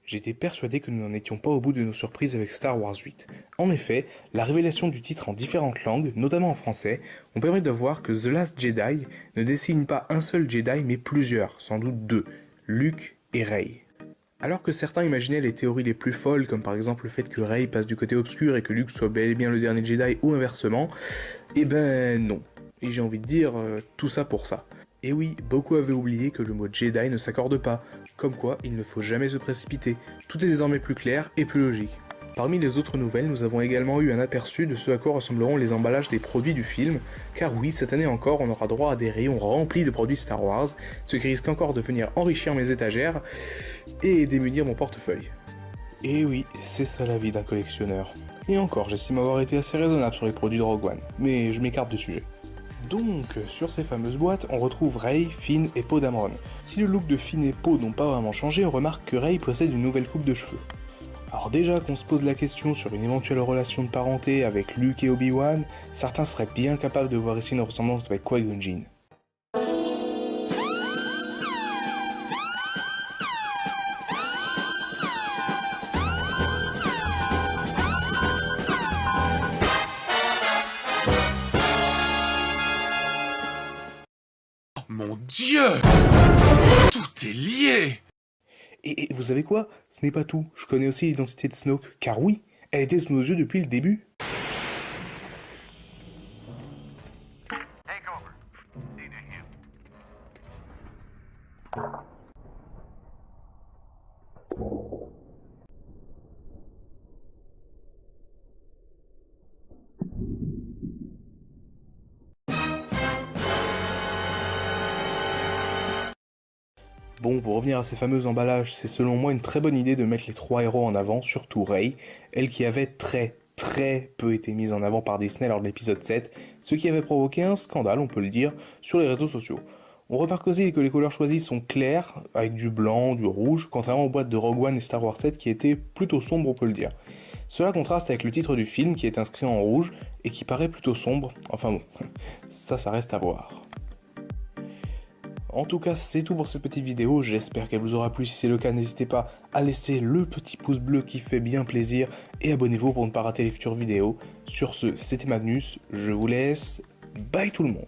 J'étais persuadé que nous n'en étions pas au bout de nos surprises avec Star Wars 8. En effet, la révélation du titre en différentes langues, notamment en français, ont permis de voir que The Last Jedi ne désigne pas un seul Jedi mais plusieurs, sans doute deux, Luke et Rey. Alors que certains imaginaient les théories les plus folles, comme par exemple le fait que Rey passe du côté obscur et que Luke soit bel et bien le dernier Jedi ou inversement, eh ben non. Et j'ai envie de dire tout ça pour ça. Et oui, beaucoup avaient oublié que le mot Jedi ne s'accorde pas, comme quoi il ne faut jamais se précipiter, tout est désormais plus clair et plus logique. Parmi les autres nouvelles, nous avons également eu un aperçu de ce à quoi ressembleront les emballages des produits du film, car oui, cette année encore, on aura droit à des rayons remplis de produits Star Wars, ce qui risque encore de venir enrichir mes étagères et démunir mon portefeuille. Et oui, c'est ça la vie d'un collectionneur. Et encore, j'estime avoir été assez raisonnable sur les produits de Rogue One, mais je m'écarte du sujet. Donc, sur ces fameuses boîtes, on retrouve Rey, Finn et Poe Dameron. Si le look de Finn et Poe n'ont pas vraiment changé, on remarque que Rey possède une nouvelle coupe de cheveux. Alors déjà qu'on se pose la question sur une éventuelle relation de parenté avec Luke et Obi-Wan, certains seraient bien capables de voir ici une ressemblance avec Qui-Gon Jinn. Mon Dieu! Tout est lié! Et vous savez quoi? Ce n'est pas tout, je connais aussi l'identité de Snoke, car oui, elle était sous nos yeux depuis le début. Bon, pour revenir à ces fameux emballages, c'est selon moi une très bonne idée de mettre les trois héros en avant, surtout Rey, elle qui avait très peu été mise en avant par Disney lors de l'épisode 7, ce qui avait provoqué un scandale, on peut le dire, sur les réseaux sociaux. On remarque aussi que les couleurs choisies sont claires, avec du blanc, du rouge, contrairement aux boîtes de Rogue One et Star Wars 7 qui étaient plutôt sombres, on peut le dire. Cela contraste avec le titre du film qui est inscrit en rouge et qui paraît plutôt sombre, enfin bon, ça reste à voir. En tout cas, c'est tout pour cette petite vidéo, j'espère qu'elle vous aura plu. Si c'est le cas, n'hésitez pas à laisser le petit pouce bleu qui fait bien plaisir et abonnez-vous pour ne pas rater les futures vidéos. Sur ce, c'était Magnus, je vous laisse, bye tout le monde.